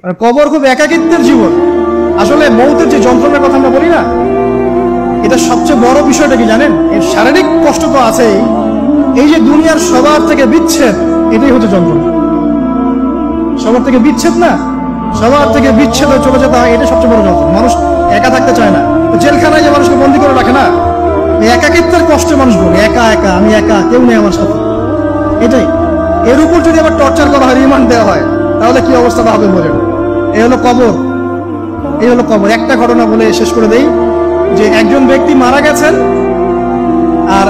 কবর খুব একাকিত্বের জীবন। আসলে মৌতের যে যন্ত্রণার কথা আমরা বলি না, এটা সবচেয়ে বড় বিষয়টা কি জানেন? এর শারীরিক কষ্ট তো আছেই, এই যে দুনিয়ার সবার থেকে বিচ্ছেদ, এটাই হচ্ছে যন্ত্রণা। সবার থেকে বিচ্ছেদ না, সবার থেকে বিচ্ছেদ হয়ে চলে যেতে হয়, এটা সবচেয়ে বড় যন্ত্রণা। মানুষ একা থাকতে চায় না। জেলখানায় যে মানুষকে বন্দি করে রাখে না, একাকিত্বের কষ্টে মানুষ বলে একা একা, আমি একা, কেউ নেই আমার সাথে, এটাই। এর উপর যদি আবার টর্চার করা হয়, রিমান্ড দেওয়া হয়, তাহলে কি অবস্থাটা হবে বোঝেন। এই হলো কবর, এই হলো কবর। একটা ঘটনা বলে শেষ করে দেই, যে একজন ব্যক্তি মারা গেছেন, আর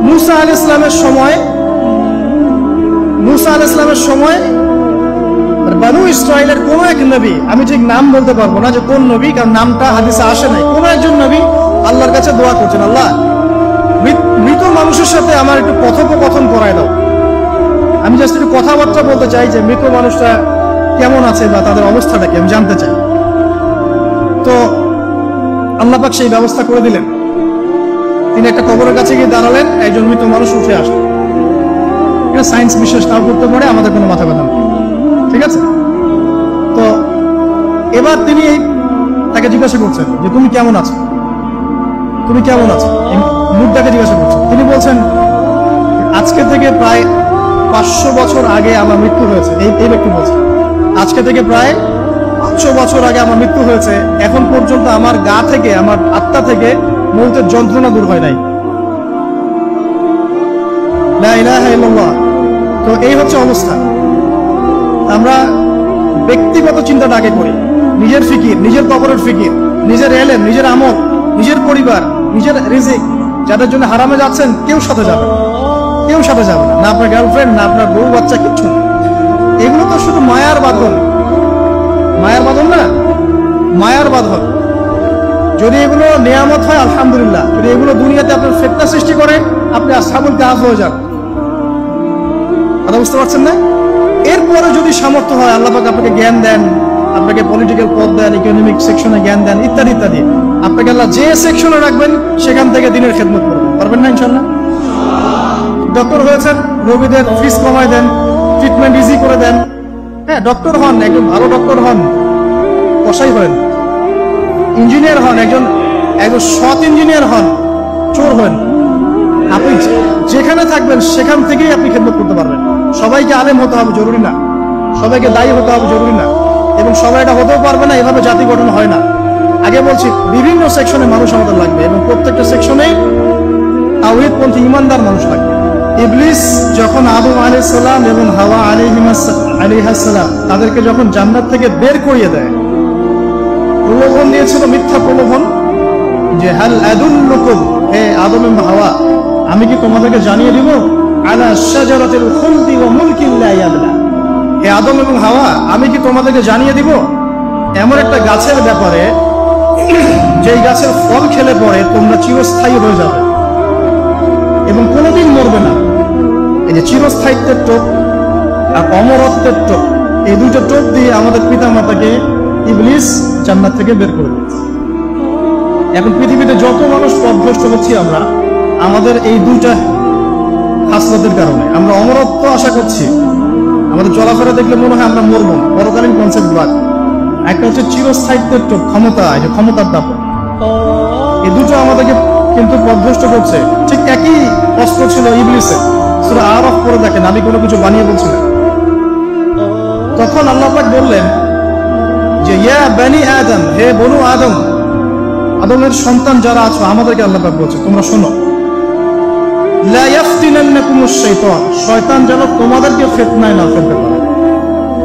মুসা আলাইহিস সালামের সময় বানু ইসরাইলের কোন এক নবী, আমি ঠিক নাম বলতে পারবো না যে কোন নবী, কারণ নামটা হাদিসে আসে নাই, কোন একজন নবী আল্লাহর কাছে দোয়া করছেন, আল্লাহ মৃত মানুষের সাথে আমার একটু কথোপকথন করায় দাও। আমি জাস্ট একটু কথাবার্তা বলতে চাই যে মৃত মানুষটা কেমন আছে বা তাদের অবস্থাটা কি, আমি জানতে চাই। তো আল্লাহ পাক সেই ব্যবস্থা করে দিলেন। তিনি একটা কবরের কাছে গিয়ে দাঁড়ালেন, একজন মৃত মানুষ উঠে আসলেন। এটা সায়েন্স বিশ্বাস নাও করতে পারে, আমাদের কোনো মাথা ব্যথা নেই, ঠিক আছে? তো এবার তিনি তাকে জিজ্ঞাসা করছেন যে তুমি কেমন আছো, তুমি কেমন আছো, মুদ্রাকে জিজ্ঞাসা করছেন। তিনি বলছেন আজকে থেকে প্রায় 500 বছর আগে আমার মৃত্যু হয়েছে। এই ব্যক্তি বলছে আজকে থেকে প্রায় 500 বছর আগে আমার মৃত্যু হয়েছে, এখন পর্যন্ত আমার গা থেকে, আমার আত্মা থেকে মৌতের যন্ত্রণা দূর হয় নাই। লা ইলাহা ইল্লাল্লাহ। তো এই হচ্ছে অবস্থা। আমরা ব্যক্তিগত চিন্তাটা আগে করি, নিজের ফিকির, নিজের কবরের ফিকির, নিজের এলেম, নিজের আমল, নিজের পরিবার, নিজের রিজিক। যাদের জন্য হারামে যাচ্ছেন, কেউ সাথে যাবে না, কেউ সাথে যাবে না, না আপনার গার্লফ্রেন্ড, না আপনার বউ বাচ্চা, কিচ্ছু না। এগুলো তো শুধু মায়ার বাঁধন, মায়ার বাঁধন না, মায়ার বাঁধন। যদি এগুলো নিয়ামত হয় আলহামদুলিল্লাহ, যদি এগুলো দুনিয়াতে আপনার ফিতনা সৃষ্টি করে, আপনি আসহাবুল কাহফ হয়ে যান। কথা বুঝতে পারছেন না? এরপরে যদি সামর্থ্য হয়, আল্লাহ পাক আপনাকে জ্ঞান দেন, আপনাকে পলিটিক্যাল পদ দেন, ইকোনমিক সেকশনে জ্ঞান দেন, ইত্যাদি ইত্যাদি, আপনাকে আল্লাহ যে সেকশনে রাখবেন সেখান থেকে দিনের খেদমত করবেন, পারবেন না ইনশাআল্লাহ? ডক্টর হয়েছেন, রোগীদের ফিস কমায় দেন, ট্রিটমেন্ট ইজি করে দেন। হ্যাঁ, ডক্টর হন, একজন ভালো ডক্টর হন, কসাই হন। ইঞ্জিনিয়ার হন, একজন সৎ ইঞ্জিনিয়ার হন, চোর হন। আপনি যেখানে থাকবেন সেখান থেকেই আপনি খেদমত করতে পারবেন। সবাইকে আলেম হতে হবে জরুরি না, সবাইকে দায়ী হতে হবে জরুরি না, এবং সবাই এটা হতেও পারবে না। এভাবে জাতি গঠন হয় না। আগে বলছি, বিভিন্ন সেকশনে মানুষ আমাদের লাগবে, এবং প্রত্যেকটা সেকশনেই তাওহীদপন্থী ইমানদার মানুষ লাগবে। ইবলিস যখন আদম আলাইহিস সালাম এবং হাওয়া আলাইহিস সালাম তাদেরকে যখন জান্নাত থেকে বের করিয়ে দেয়, প্রলোভন দিয়েছিল, মিথ্যা প্রলোভন, যে হাল আদুল্লুকুম, হে আদম এবং হাওয়া, আমি কি তোমাদেরকে জানিয়ে দিব, আলা শাজারাতিল খুলদি ওয়া মুলকিন লা ইয়াবলা, হে আদম এবং হাওয়া, আমি কি তোমাদেরকে জানিয়ে দিব এমন একটা গাছের ব্যাপারে, যেই গাছের ফল খেলে পরে তোমরা চিরস্থায়ী হয়ে যাবে এবং কোনোদিন মরবে না। এই যে চিরস্থায়িত্বের টোপ আর অমরত্বের টোপ, এই দুইটা টোপ দিয়ে আমাদের পিতা মাতাকে ইবলিস জান্নাত থেকে বের করে দিয়েছে। এখন পৃথিবীতে যত মানুষ পথভ্রষ্ট হচ্ছি আমরা, আমাদের এই দুইটা খাসলতের কারণে। আমরা অমরত্ব আশা করছি, আমাদের চলাফেরা দেখলে মনে হয় আমরা মরবো, পরকালীন কনসেপ্ট বাদ। একটা হচ্ছে চিরস্থায়িত্বের টোপ, ক্ষমতা, এই যে ক্ষমতার দাপট, এই দুটো আমাদেরকে কিন্তু পথভ্রষ্ট করছে। ঠিক একই অস্ত্র ছিল ইবলিসের। সূরা আরাফ পড়ে দেখেন, আমি কোনো কিছু বানিয়ে বলছি না। তখন আল্লাহ পাক বললেন যে ইয়া বনি আদম, হে বনু আদম, আদমের সন্তান যারা আছো, আমাদেরকে আল্লাহ পাক বলছে তোমরা শোনো, লা ইয়াফতিনান্নাকুমুশ শাইতান, শয়তান যেন তোমাদেরকে ফিতনায় না ফেলতে পারে।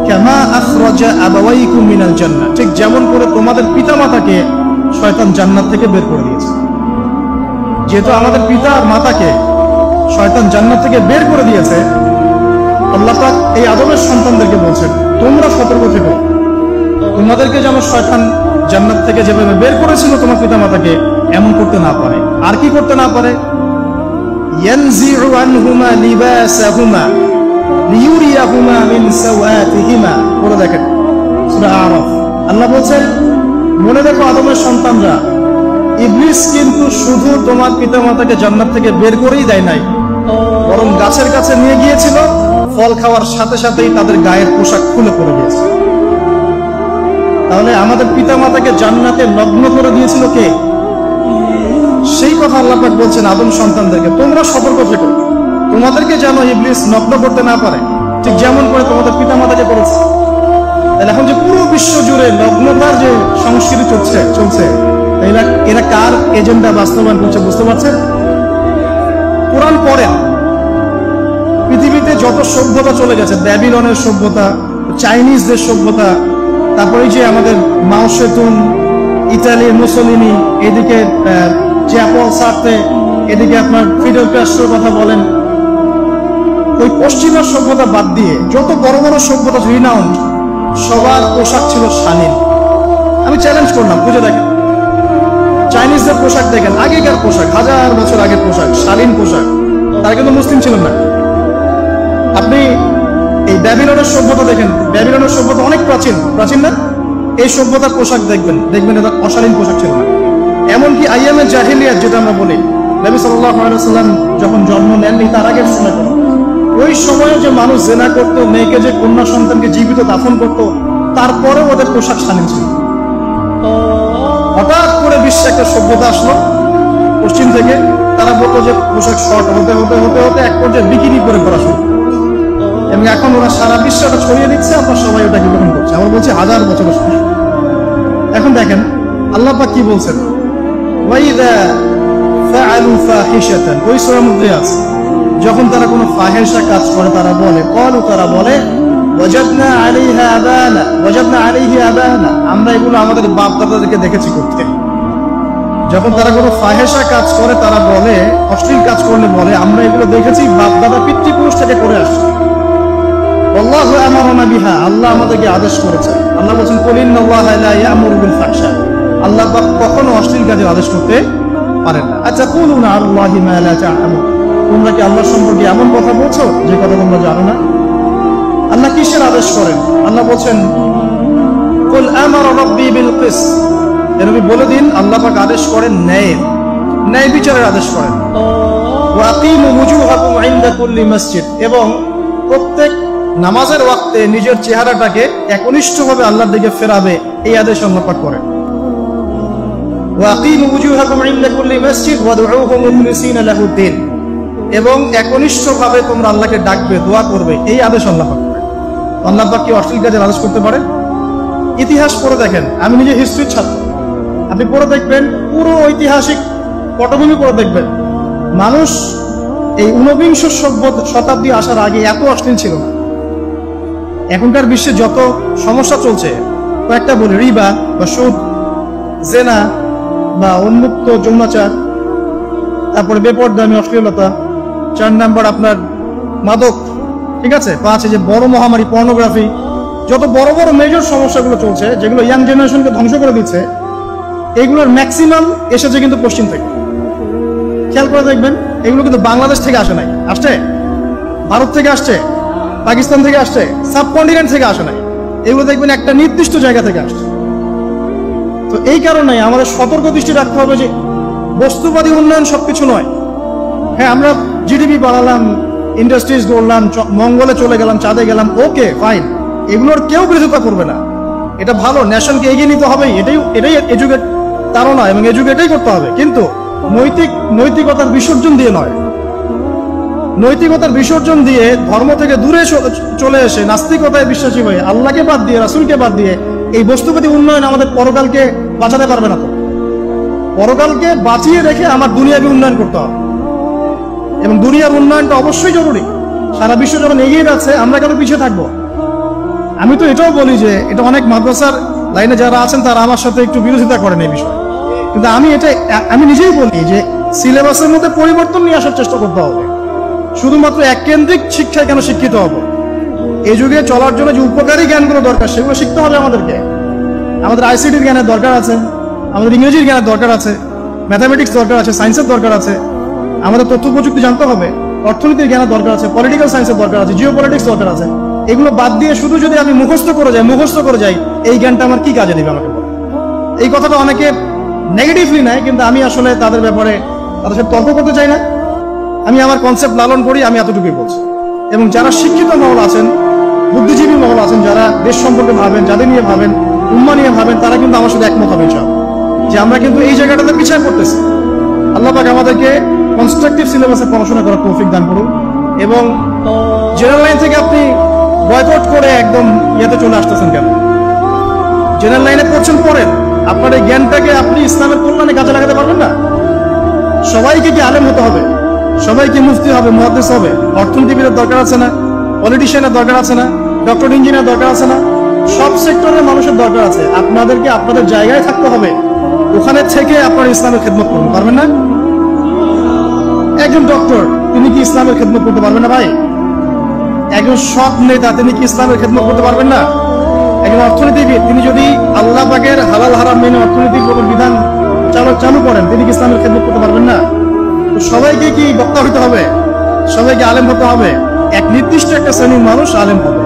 কামা আখরাজা আবাওয়াইকুম মিনাল জান্নাহ, ঠিক যেমন করে তোমাদের পিতামাতাকে শয়তান জান্নাত থেকে বের করে দিয়েছে। যেহেতু আমাদের পিতা আর মাতাকে শয়তান জান্নাত থেকে বের করে দিয়েছে, আল্লাহ পাক এই আদমের সন্তানদেরকে বলছেন তোমরা সতর্ক থেকো, তোমাদেরকে যেন শয়তান জান্নাত থেকে যেভাবে বের করেছিল তোমার পিতা মাতাকে, এমন করতে না পারে। আর কি করতে না পারে? ইয়ানজিউ আনহুমা লিবাসাহুমা লিয়ুরিয়াহুমা মিন সাওয়াতিহিমা। পড়ে দেখেন সূরা আরাফ। আল্লাহ বলছেন মনে দেখো আদমের সন্তানরা, ইবলিস কিন্তু শুধু তোমার পিতামাতাকে জান্নাত থেকে বের করেই দেয় নাই, বরং গাছের কাছে নিয়ে গিয়েছিল, ফল খাওয়ার সাথে সাথেই তাদের গায়ের পোশাক খুলে পড়ে গিয়েছে। তাহলে আমাদের পিতা মাতাকে জান্নাতে নগ্ন করে দিয়েছিল কে? সেই কথা আল্লাহ পাক বলছেন আদম সন্তানদেরকে, তোমরা সতর্ক থেকো, তোমাদেরকে যেন ইবলিস নগ্ন করতে না পারে, ঠিক যেমন করে তোমাদের পিতা মাতাকে করেছে। তাহলে এখন যে পুরো বিশ্ব জুড়ে নগ্নতার যে সংস্কৃতি চলছে এরা কার এজেন্ডা বাস্তবায়ন করছে বুঝতে পারছেন? কোরআন পড়েন, পৃথিবীতে যত সভ্যতা চলে গেছে, ব্যাবিলনের সভ্যতা, চাইনিজদের সভ্যতা, তারপরে যে আমাদের মাও সেতুং, ইতালি মুসোলিনি, এদিকে চ্যাপল সার্তে, এদিকে আপনার ফিডেল ক্যাস্ট্রোর কথা বলেন, ওই পশ্চিমা সভ্যতা বাদ দিয়ে যত বড় বড় সভ্যতা রিনাউন্ড, সবার পোশাক ছিল শালীন। আমি চ্যালেঞ্জ করলাম, বুঝে দেখেন, চাইনিজদের পোশাক দেখেন, আগেকার পোশাক, 1000 বছর আগের পোশাক, শালীন পোশাক, তারা কিন্তু মুসলিম ছিলেন না। আপনি এই ব্যাবিলনের সভ্যতা দেখেন, ব্যাবিলনের সভ্যতা অনেক প্রাচীন না? এই সভ্যতার পোশাক দেখবেন এটা অশালীন পোশাক ছিল না। এমনকি আইয়ামে জাহিলিয়াত যেটা আমরা বলি, নবী সাল্লাল্লাহু আলাইহি ওয়াসাল্লাম যখন জন্ম নেননি তার আগের সময়, ওই সময়ে যে মানুষ জেনা করতো, মেয়েকে যে কন্যা সন্তানকে জীবিত দাফন করতো, তারপরে ওদের পোশাক শালীন ছিল। হঠাৎ করে বিশ্বে একটা সভ্যতা আসলো পশ্চিম থেকে, তারা বলতো যে পোশাক শর্ট হতে হতে হতে হতে এক পর্যায়ে বিকিনি করে করা শুরু, এবং এখন ওরা সারা বিশ্বটা ছড়িয়ে দিচ্ছে, আমরা সবাই ওটাকে গ্রহণ করছি। আমরা বলছি 1000 বছরের সময়। এখন দেখেন আল্লাহ পাক কি বলছেন, ওয়াইদা ফাআলু ফাহিশাতান, ওই সূরার মধ্যে আছে, যখন তারা কোনো ফাহিশা কাজ করে তারা বলে, তারা বলে ওয়াজাদনা আলাইহি আবানা, আমরা এগুলো আমাদের বাপ দাদাদেরকে দেখেছি করতে। যখন তারা কোনো ফাহিশা কাজ করে তারা বলে, অশ্লীল কাজ করলে বলে, আমরা এগুলো দেখেছি বাপ দাদা পিতৃপুরুষ থেকে করে আসছি। আল্লাহু আমারানা বিহা, আল্লাহ আমাদেরকে আদেশ করেছে। আল্লাহ বলেন কুল ইন্নাল্লাহা লা ইয়া'মুরু বিল ফাহশা, আল্লাহ পাক কখনো অশ্লীল কাজের আদেশ করতে পারেন না। আচ্ছা, কুলুনা আল্লাহি মা লা তা'লামুন, তোমরা কি আল্লাহ সম্পর্কে এমন কথা বলছো যে কথা তোমরা জানো না? আল্লাহ কিসের আদেশ করেন? আল্লাহ বলেন কুল আমারা রাব্বি বিল কিসত, নবী বলে দিন আল্লাহ পাক আদেশ করেন ন্যায় বিচারের আদেশ করেন। ওয়া আকিমু ওয়ুজুহাকুম ইনদা কুল্লি মসজিদ, এবং প্রত্যেক নামাজের ওয়াক্তে নিজের চেহারাটাকে একনিষ্ঠভাবে আল্লাহর দিকে ফেরাবে, এই আদেশ আল্লাহ পাক করেন। ওয়া আকিমু ওয়ুজুহাকুম ইনদা কুল্লি মসজিদ ওয়াদউহু মুখলিসিনা লাহুদ্দিন, এবং একনিষ্ঠভাবে তোমরা আল্লাহকে ডাকবে, দোয়া করবে, এই আদেশ আল্লাহ পাক করেন। আল্লাহ পাক কি অশ্লীল কাজের আদেশ করতে পারেন? ইতিহাস পড়ে দেখেন, আমি নিজে হিস্ট্রির ছাত্র, আপনি পড়ে দেখবেন, পুরো ঐতিহাসিক পটভূমি পড়ে দেখবেন, মানুষ এই ঊনবিংশ শতাব্দী আসার আগে এত অশ্লীল ছিল না। এখনকার বিশ্বে যত সমস্যা চলছে, কয়েকটা বলি, রিবা বা সুদ, জেনা বা উন্মুক্ত যৌনাচার, তারপরে বেপরদামি অশ্লীলতা, 4 নাম্বার আপনার মাদক, ঠিক আছে, 5 যে বড় মহামারী পর্নোগ্রাফি, যত বড় বড় মেজর সমস্যাগুলো চলছে যেগুলো ইয়াং জেনারেশনকে ধ্বংস করে দিচ্ছে, এগুলোর ম্যাক্সিমাম এসেছে কিন্তু পশ্চিম থেকে। খেয়াল করে দেখবেন, এগুলো কিন্তু বাংলাদেশ থেকে আসে নাই, আসছে ভারত থেকে আসছে, পাকিস্তান থেকে আসছে, সাবকন্টিনেন্ট থেকে আসে নাই, এগুলো দেখবেন একটা নির্দিষ্ট জায়গা থেকে আসছে। তো এই কারণে আমাদের সতর্ক দৃষ্টি রাখতে হবে যে বস্তুবাদী উন্নয়ন সবকিছু নয়। হ্যাঁ, আমরা জিডিপি বাড়ালাম, ইন্ডাস্ট্রিজ গড়লাম, মঙ্গলে চলে গেলাম, চাঁদে গেলাম, ওকে ফাইন, এগুলোর কেউ বিরোধিতা করবে না, এটা ভালো, নেশনকে এগিয়ে নিতে হবে, এটাই এডুকেট তারা এবং এডুকেটেই করতে হবে, কিন্তু নৈতিকতার বিসর্জন দিয়ে নয়। নৈতিকতার বিসর্জন দিয়ে ধর্ম থেকে দূরে চলে এসে নাস্তিকতায় বিশ্বাসী হয়ে আল্লাহকে বাদ দিয়ে, রাসূলকে বাদ দিয়ে এই বস্তুবাদী উন্নয়ন আমাদের পরকালকে বাঁচাতে পারবে না। তো পরকালকে বাঁচিয়ে রেখে আমার দুনিয়াকে উন্নয়ন করতে হবে, এবং দুনিয়ার উন্নয়নটা অবশ্যই জরুরি। সারা বিশ্ব যখন এগিয়ে যাচ্ছে, আমরা কেন পিছিয়ে থাকবো? আমি তো এটাও বলি যে এটা অনেক মাদ্রাসার লাইনে যারা আছেন তারা আমার সাথে একটু বিরোধিতা করেন এই বিষয়ে, কিন্তু আমি নিজেই বলি যে সিলেবাসের মধ্যে পরিবর্তন নিয়ে আসার চেষ্টা করতে হবে। শুধুমাত্র এককেন্দ্রিক শিক্ষায় কেন শিক্ষিত হব? এই যুগে চলার জন্য যে উপকারী জ্ঞানগুলো দরকার সেগুলো শিখতে হবে আমাদেরকে। আমাদের আইসিটির জ্ঞানের দরকার আছে, আমাদের ইংরেজির জ্ঞানের দরকার আছে, ম্যাথামেটিক্স দরকার আছে, সায়েন্সের দরকার আছে, আমাদের তথ্য প্রযুক্তি জানতে হবে, অর্থনীতির জ্ঞানের দরকার আছে, পলিটিক্যাল সায়েন্সের দরকার আছে, জিও পলিটিক্স দরকার আছে। এগুলো বাদ দিয়ে শুধু যদি আমি মুখস্থ করে যাই, এই জ্ঞানটা আমার কি কাজে দিবে আমাকে বলে? এই কথাটা অনেকে নেগেটিভলি নেয়, কিন্তু আমি আসলে তাদের ব্যাপারে তাদের সাথে তর্ক করতে চাই না। আমি আমার কনসেপ্ট লালন করি, আমি এতটুকুই বলছি। এবং যারা শিক্ষিত মহল আছেন, বুদ্ধিজীবী মহল আছেন, যারা দেশ সম্পর্কে ভাবেন, যাদের নিয়ে ভাবেন, উম্মাহ নিয়ে ভাবেন, তারা কিন্তু আমার সাথে একমত হবে ইনশাআল্লাহ যে আমরা কিন্তু এই জায়গাটাতে পিছিয়ে পড়তেছি। আল্লাহ পাক আমাদেরকে কনস্ট্রাকটিভ সিলেবাসে পড়াশোনা করার তৌফিক দান করুন, এবং জেনারেল লাইন থেকে আপনি বয়কট করে একদম ইয়েতে চলে আসতেছেন কেন? জেনারেল লাইনে পড়ছেন, পড়েন, আপনার এই জ্ঞানটাকে আপনি ইসলামের কল্যাণে কাজে লাগাতে পারবেন না? সবাইকে কি আলেম হতে হবে? সবাইকে মুফতি হবে, মুহাদ্দিস হবে? অর্থনীতিবিদের দরকার আছে না? পলিটিশিয়ানের দরকার আছে না? ডক্টর ইঞ্জিনিয়ার দরকার আছে না? সব সেক্টরের মানুষের দরকার আছে। আপনাদেরকে আপনাদের জায়গায় থাকতে হবে, ওখানে থেকে আপনার ইসলামের খেদমত করতে পারবেন না? একজন ডক্টর, তিনি কি ইসলামের খেদমত করতে পারবেন না ভাই? একজন সৎ নেতা, তিনি কি ইসলামের খেদমত করতে পারবেন না? একজন অর্থনীতিবিদ, তিনি যদি আল্লাহ পাকের হালাল হারাম মেনে অর্থনৈতিক বিধান চালু করেন, তিনি কি ইসলামের খেদমত করতে পারবেন না? তো সবাইকে কি বক্তা হইতে হবে? সবাইকে আলেম হতে হবে? এক নির্দিষ্ট একটা শ্রেণীর মানুষ আলেম হবে,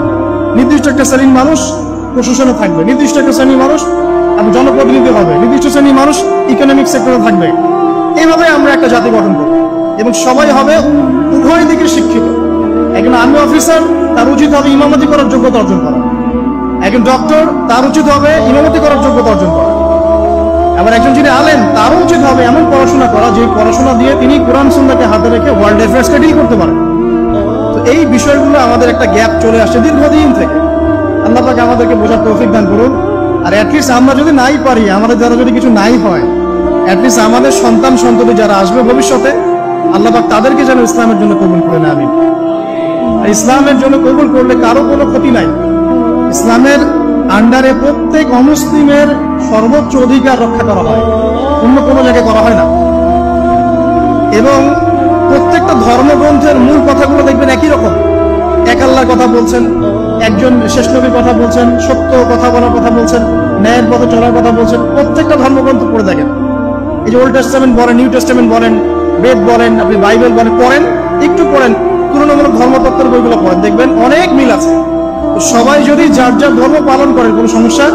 নির্দিষ্ট একটা শ্রেণীর মানুষ প্রশাসনে থাকবে, নির্দিষ্ট একটা শ্রেণীর মানুষ জনপ্রতিনিধি হবে, নির্দিষ্ট শ্রেণীর মানুষ ইকোনমিক সেক্টরে থাকবে। এইভাবে আমরা একটা জাতি গঠন করব, এবং সবাই হবে উভয় দিকে শিক্ষিত। একজন আর্মি অফিসার, তার উচিত হবে ইমামতি করার যোগ্যতা অর্জন করা। একজন ডক্টর, তার উচিত হবে ইমামতি করার যোগ্যতা অর্জন করা। আবার একজন যিনি আলেম, তারও উচিত হবে এমন পড়াশোনা করা যে পড়াশোনা দিয়ে তিনি কোরআন সুন্নাহকে হাতে রেখে ওয়ার্ল্ড অ্যাফেয়ার্সকে ডিল করতে পারেন। তো এই বিষয়গুলো আমাদের একটা গ্যাপ চলে আসছে দীর্ঘদিন থেকে। আল্লাহ পাক আমাদেরকে বোঝার তৌফিক দান করুন। আর অ্যাটলিস্ট আমরা যদি নাই পারি, আমাদের দ্বারা যদি কিছু নাই হয়, অ্যাটলিস্ট আমাদের সন্তান সন্ততি যারা আসবে ভবিষ্যতে, আল্লাহ পাক তাদেরকে যেন ইসলামের জন্য কবুল করে নেয়। আমিন। আর ইসলামের জন্য কবুল করলে কারো কোনো ক্ষতি নাই। ইসলামের আন্ডারে প্রত্যেক অমুসলিমের সর্বোচ্চ অধিকার রক্ষা করা হয়, অন্য কোনো জায়গায় করা হয় না। এবং প্রত্যেকটা ধর্মগ্রন্থের মূল কথাগুলো দেখবেন একই রকম। এক আল্লাহর কথা বলছেন, একজন শেষ নবীর কথা বলছেন, সত্য কথা বলার কথা বলছেন, ন্যায়ের পথে চলার কথা বলছেন। প্রত্যেকটা ধর্মগ্রন্থ পড়ে দেখেন, এই যে ওল্ড টেস্টামেন্ট বলেন, নিউ টেস্টামেন্ট বলেন, বেদ বলেন, আপনি বাইবেল বলেন, পড়েন, একটু পড়েন, তুলনামূলক ধর্মতত্ত্বের বইগুলো পড়েন, দেখবেন অনেক মিল আছে। সবাই যদি যার যার ধর্ম পালন করেন, কোনো সমস্যা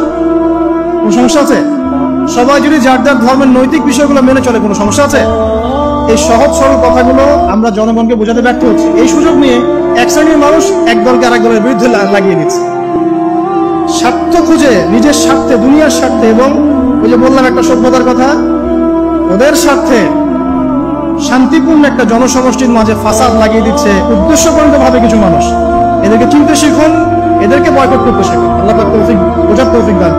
আছে? সবাই যদি যার যার ধর্মের নৈতিক বিষয়গুলো মেনে চলে, কোনো সমস্যা আছে? এই সহজ সরল কথাগুলো আমরা জনগণকে বোঝাতে ব্যর্থ হচ্ছি। এই সুযোগ নিয়ে এক শ্রেণীর মানুষ এক দলকে আরেক দলের বিরুদ্ধে লাগিয়ে দিচ্ছে, স্বার্থ খুঁজে, নিজের স্বার্থে, দুনিয়ার স্বার্থে, এবং ওই যে বললাম একটা সভ্যতার কথা, ওদের স্বার্থে শান্তিপূর্ণ একটা জনসমষ্টির মাঝে ফাসাদ লাগিয়ে দিচ্ছে উদ্দেশ্যপূর্ণ ভাবে কিছু মানুষ। এদেরকে চিনতে শিখুন, এদেরকে বয়কট করতে শিখুন। আল্লাহ পাক তৌফিক, বোঝার তৌফিক দান।